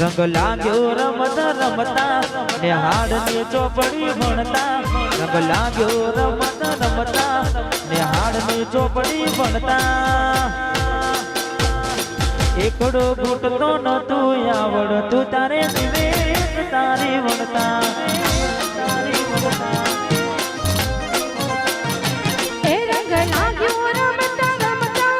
રંગ લાગ્યો રમત રમતા ને હાડની ચોપડી ભણતા. રંગ લાગ્યો રમત રમતા ને હાડની ચોપડી ભણતા. એકડો ઘૂંટતો નતું આવડતું તારે વિવેક તારી વણતા. એ રંગ લાગ્યો રમતા રમતા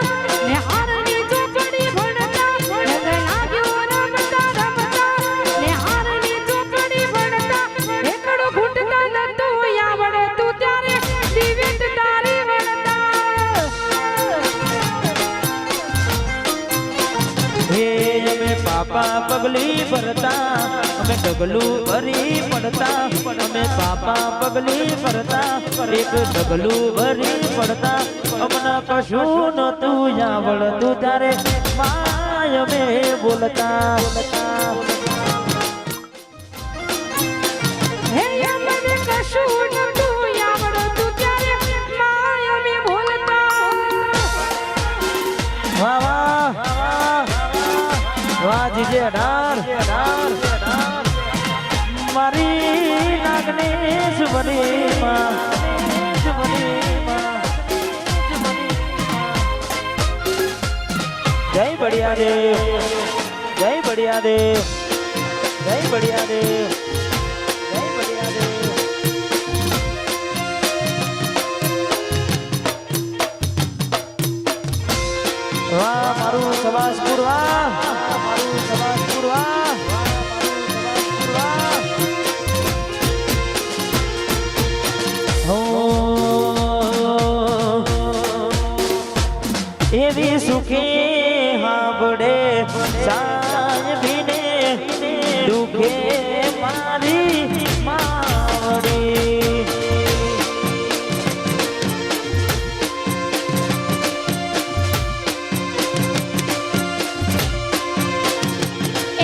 ને હારની ચોપડી ભણતા. રંગ લાગ્યો રમતા રમતા ને હારની ચોપડી ભણતા. એકડો ઘૂંટતા નતું આવડતું ત્યારે વિવેક તારી વણતા. હે અમે પાપા પગલી ભરતા અમે ડગલું ભરી પડતા. અમે પાપા પગલી ભરતા એક ડગલું ભરી પડતા. અમને કશું નતું આવડતું ત્યારે માય અમે બોલતા. હે અમને કશું નતું આવડતું ત્યારે માય અમે બોલતા. વાહ વાહ વાહ જીજે ડાર મારી નાગની સુબની માં. જય બળિયા દેવ જય બળિયા દેવ જય બળિયા દેવ જય બળિયા દેવ. વાહ મારું સવાસપુર વાહ મારું સવાસપુર વાહ એવી સુખી હાબડે સાહેબીને દુખે મારી માવડી.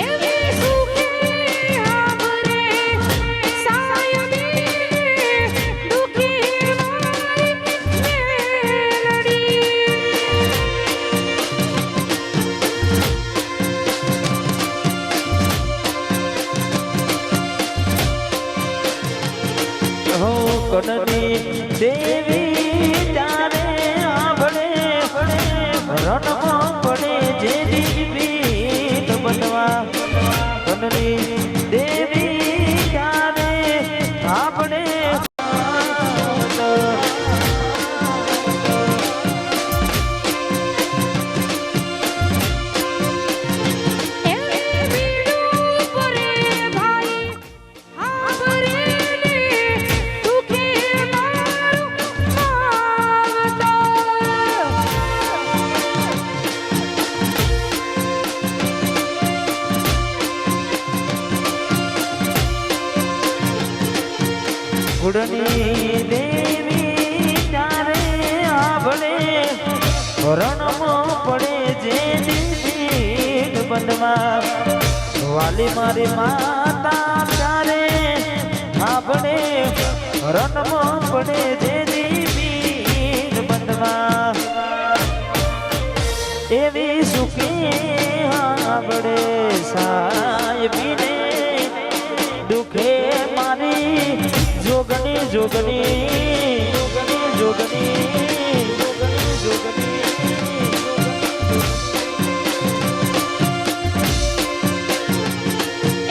એવી સુખી હાબરે સાયબી દુખી મારી મેલડી. હો કનની દેવી જાને આભળે રણમાં પડે જે દીવી બનવા. કનની દેવી જાને આભળે એવી બીડું પરે ભાઈ હાબરે ને દુખી મારું માવતો. ગુડની દેવી તારે આભળે રણમાં પડે જે દીવી બનવા. વાલી મારી માતા તારે આભળે રણમાં પડે જે દીવી બનવા. એવી સુખી આભળે સાહેબીને દુખે મારી જોગની જોગની જોગની જોગની.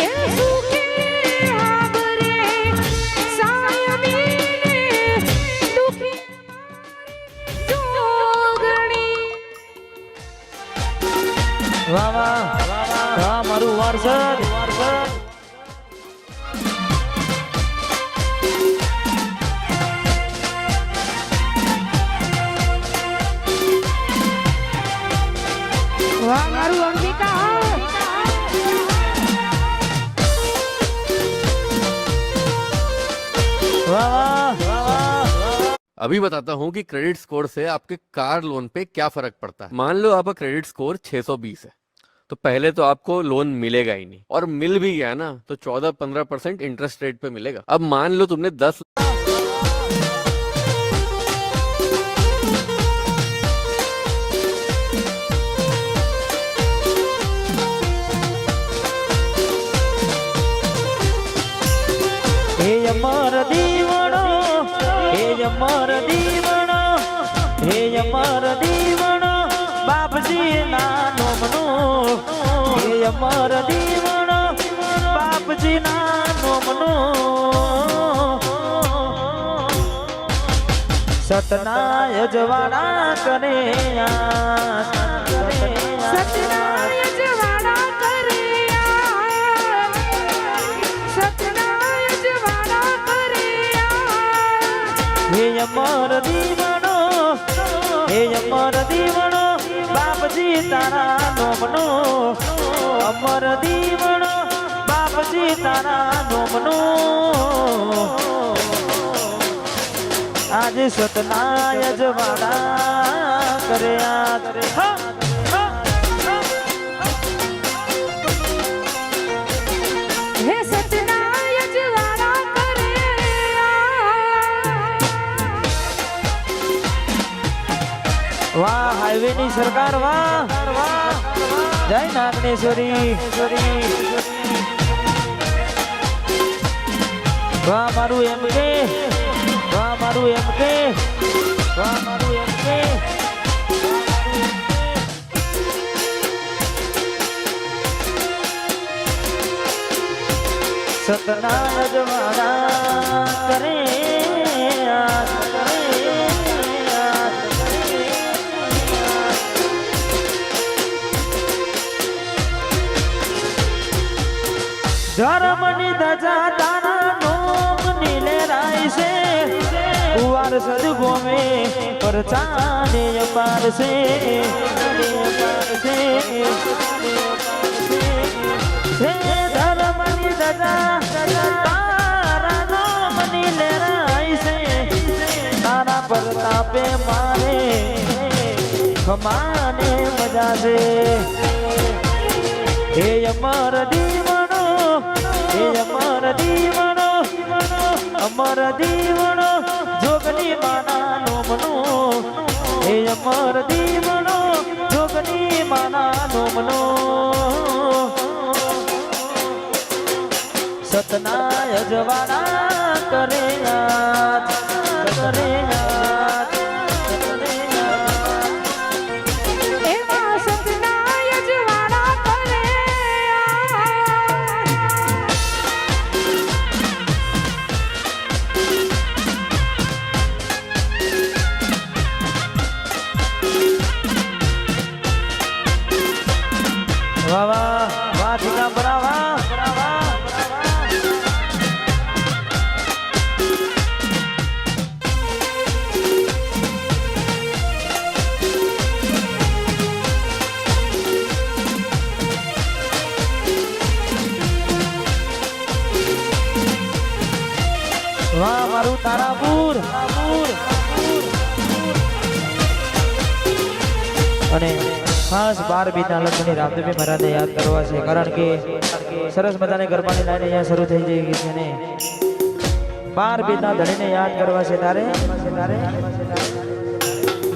એ સુખી હાબરે સાયબી ને દુખી જોગણી. વાહ વાહ વાહ મારું વારસદ વાહ મારું અંબિકા. वाह वाह। अभी बताता हूँ कि क्रेडिट स्कोर से आपके कार लोन पे क्या फर्क पड़ता है। मान लो आपका क्रेडिट स्कोर 620 है, तो पहले तो आपको लोन मिलेगा ही नहीं, और मिल भी गया ना तो 14-15% इंटरेस्ट रेट पे मिलेगा। अब मान लो तुमने 10 હે અમર દીવણો બાપજી ના નોમનો હે અમર દીવણો બાપજી ના નોમનો સતનાય જવાના કરે સતનાય જવાના કરે સતનાય જવાના કરે હે અમર દીવણો હે અમર દીવણો બાપજી તારા નોમનો અમર દીવણો બાપજી તારા નોમનો આજે સતનાય જવાના કર્યા હે સતનાય જવાના કરે વાહ હાઈવે ની સરકાર વાહ જય નાગણેશ્વરી વાહ મારું એમ કે વાહ મારું એમ કે વાહ મારું એમ કે સતનાય જવાના કરે ધર્મની ધજા તારા નોમ નીલેરાય છે કુવાર સદગોમે પરચાને પારસે હે ધર્મની ધજા તારા નોમ નીલેરાય છે તારા પ્રતાપે મારે ખમાને મજા છે હે અમર દીવણો હે અમર દીવણો અમર દીવણો જોગની માના નોમનો હે અમર દીવણો જોગની માના નોમનો સતનાય જવાના કરે એમાં સતનાય જવાના કરે વાહ વાહ વાહ દિગંબરા વાહ વાહ મારું તારાપુર અને ખાસ 12 બીના લગ્નની રામદેવી મહારાજને યાદ કરવા છે કારણ કે સરસ મજાની ગરબાની લાઈન અહીંયા શરૂ થઈ ગઈ છે ને 12 બીના ધણીને યાદ કરવા છે તારે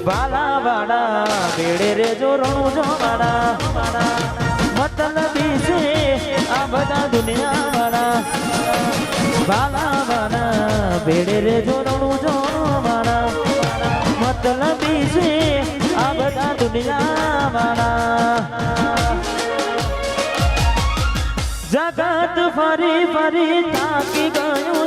બાલા વાડા બેડે રે જો રણુ જો વાડા મતલબી છે આ બધા દુનિયા વાળા બાલા વાડા બેડે રે જો રણુ જો વાડા મતલબી છે આ બધા દુનિયા વાળા જગત ફરી ફરી થાકી ગયું